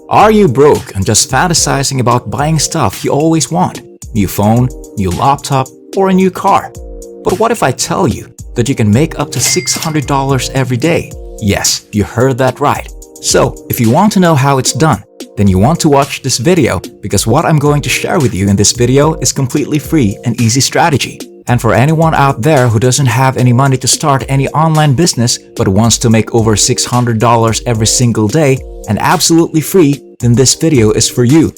Are you broke and just fantasizing about buying stuff you always want? New phone, new laptop, or a new car? But what if I tell you that you can make up to $600 every day? Yes, you heard that right. So, if you want to know how it's done, then you want to watch this video because what I'm going to share with you in this video is completely free and easy strategy. And for anyone out there who doesn't have any money to start any online business but wants to make over $600 every single day and absolutely free, then this video is for you.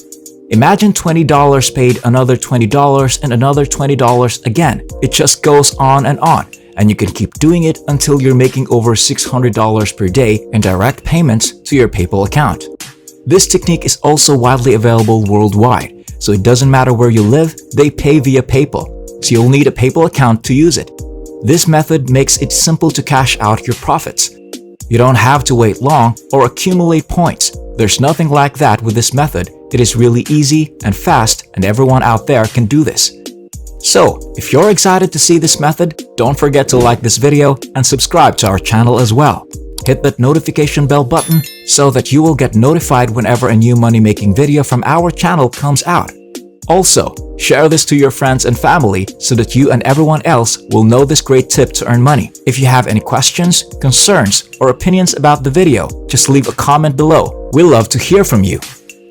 Imagine $20 paid another $20 and another $20 again. It just goes on, and you can keep doing it until you're making over $600 per day in direct payments to your PayPal account. This technique is also widely available worldwide, so it doesn't matter where you live, they pay via PayPal. So you'll need a PayPal account to use it. This method makes it simple to cash out your profits. You don't have to wait long or accumulate points. There's nothing like that with this method. It is really easy and fast, and everyone out there can do this. So, if you're excited to see this method, don't forget to like this video and subscribe to our channel as well. Hit that notification bell button so that you will get notified whenever a new money-making video from our channel comes out. Also, share this to your friends and family so that you and everyone else will know this great tip to earn money. If you have any questions, concerns, or opinions about the video, just leave a comment below. We love to hear from you.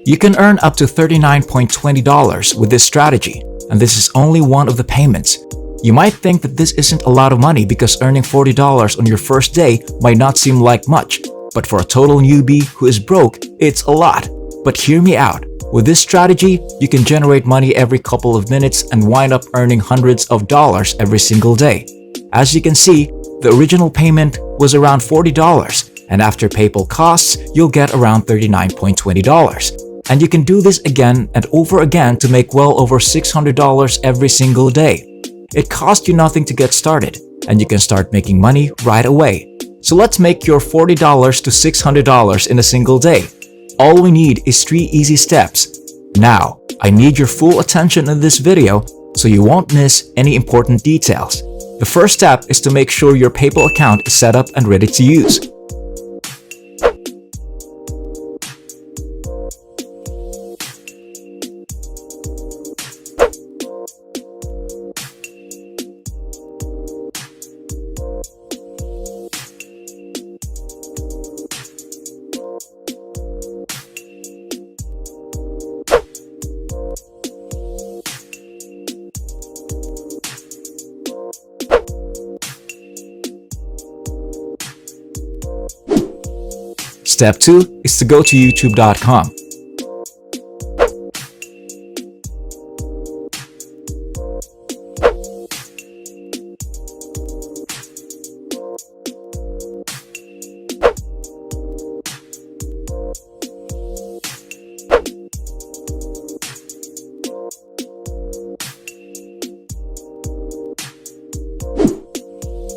You can earn up to $39.20 with this strategy, and this is only one of the payments. You might think that this isn't a lot of money because earning $40 on your first day might not seem like much, but for a total newbie who is broke, it's a lot. But hear me out. With this strategy, you can generate money every couple of minutes and wind up earning hundreds of dollars every single day. As you can see, the original payment was around $40, and after PayPal costs, you'll get around $39.20. And you can do this again and over again to make well over $600 every single day. It costs you nothing to get started, and you can start making money right away. So let's make your $40 to $600 in a single day. All we need is 3 easy steps. Now, I need your full attention in this video so you won't miss any important details. The first step is to make sure your PayPal account is set up and ready to use. Step 2 is to go to youtube.com.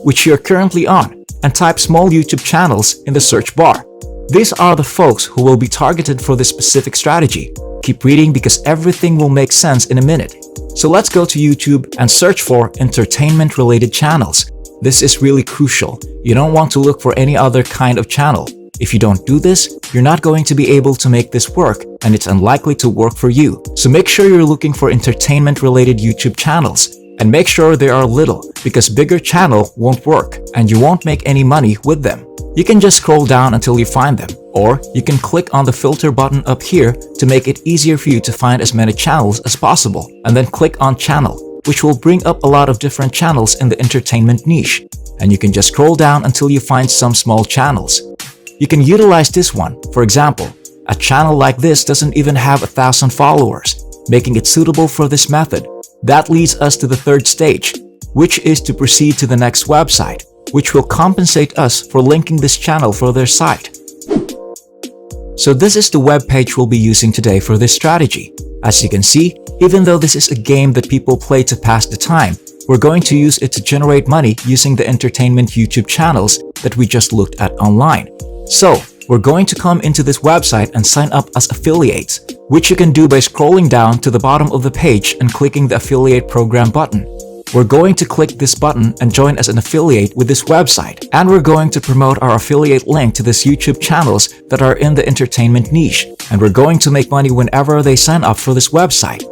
Which you're currently on, and type small YouTube channels in the search bar. These are the folks who will be targeted for this specific strategy. Keep reading because everything will make sense in a minute. So let's go to YouTube and search for entertainment-related channels. This is really crucial. You don't want to look for any other kind of channel. If you don't do this, you're not going to be able to make this work, and it's unlikely to work for you. So make sure you're looking for entertainment-related YouTube channels. And make sure they are little, because bigger channel won't work, and you won't make any money with them. You can just scroll down until you find them, or you can click on the filter button up here to make it easier for you to find as many channels as possible, and then click on channel, which will bring up a lot of different channels in the entertainment niche. And you can just scroll down until you find some small channels. You can utilize this one. For example, a channel like this doesn't even have 1,000 followers, making it suitable for this method. That leads us to the third stage, which is to proceed to the next website, which will compensate us for linking this channel for their site. So this is the web page we'll be using today for this strategy. As you can see, even though this is a game that people play to pass the time, we're going to use it to generate money using the entertainment YouTube channels that we just looked at online. So, we're going to come into this website and sign up as affiliates, which you can do by scrolling down to the bottom of the page and clicking the affiliate program button. we're going to click this button and join as an affiliate with this website. And we're going to promote our affiliate link to these YouTube channels that are in the entertainment niche. And we're going to make money whenever they sign up for this website.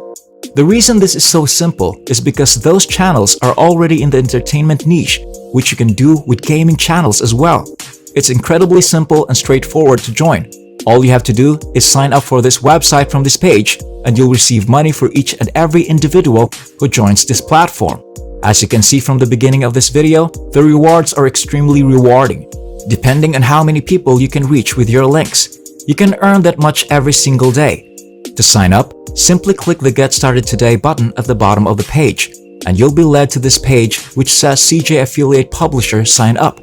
The reason this is so simple is because those channels are already in the entertainment niche, which you can do with gaming channels as well. It's incredibly simple and straightforward to join. All you have to do is sign up for this website from this page, and you'll receive money for each and every individual who joins this platform. As you can see from the beginning of this video, the rewards are extremely rewarding. Depending on how many people you can reach with your links, you can earn that much every single day. To sign up, simply click the Get Started Today button at the bottom of the page, and you'll be led to this page which says CJ Affiliate Publisher Sign Up.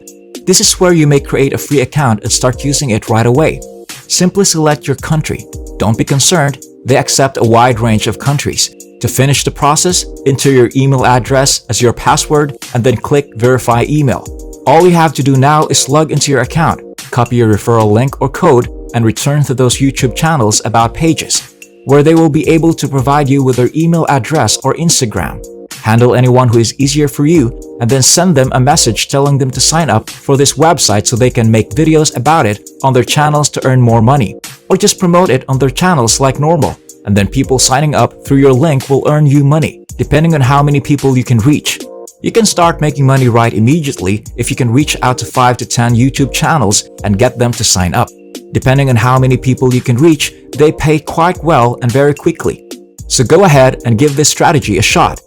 This is where you may create a free account and start using it right away. Simply select your country. Don't be concerned, they accept a wide range of countries. To finish the process, enter your email address as your password and then click Verify Email. All you have to do now is log into your account, copy your referral link or code, and return to those YouTube channels About pages, where they will be able to provide you with their email address or Instagram. Handle anyone who is easier for you, and then send them a message telling them to sign up for this website so they can make videos about it on their channels to earn more money, or just promote it on their channels like normal, and then people signing up through your link will earn you money, depending on how many people you can reach. You can start making money right immediately if you can reach out to 5 to 10 YouTube channels and get them to sign up. Depending on how many people you can reach, they pay quite well and very quickly. So go ahead and give this strategy a shot.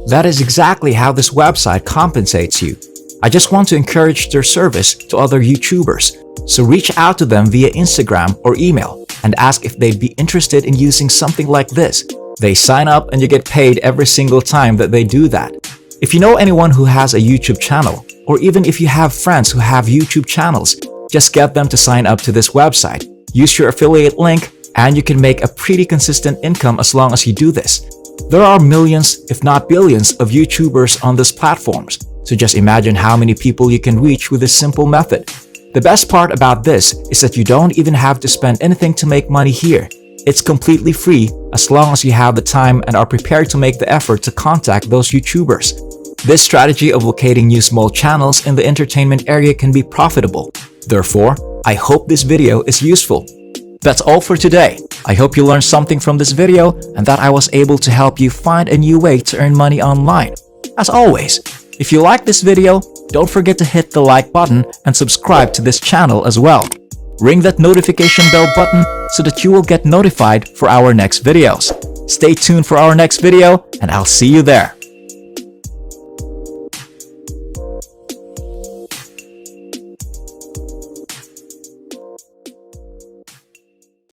That is exactly how this website compensates you. I just want to encourage their service to other YouTubers, so reach out to them via Instagram or email and ask if they'd be interested in using something like this. They sign up and you get paid every single time that they do that. If you know anyone who has a YouTube channel, or even if you have friends who have YouTube channels, just get them to sign up to this website. Use your affiliate link and you can make a pretty consistent income as long as you do this. There are millions, if not billions, of YouTubers on these platforms, so just imagine how many people you can reach with this simple method. The best part about this is that you don't even have to spend anything to make money here. It's completely free as long as you have the time and are prepared to make the effort to contact those YouTubers. This strategy of locating new small channels in the entertainment area can be profitable. Therefore, I hope this video is useful. That's all for today. I hope you learned something from this video and that I was able to help you find a new way to earn money online. As always, if you like this video, don't forget to hit the like button and subscribe to this channel as well. Ring that notification bell button so that you will get notified for our next videos. Stay tuned for our next video and I'll see you there.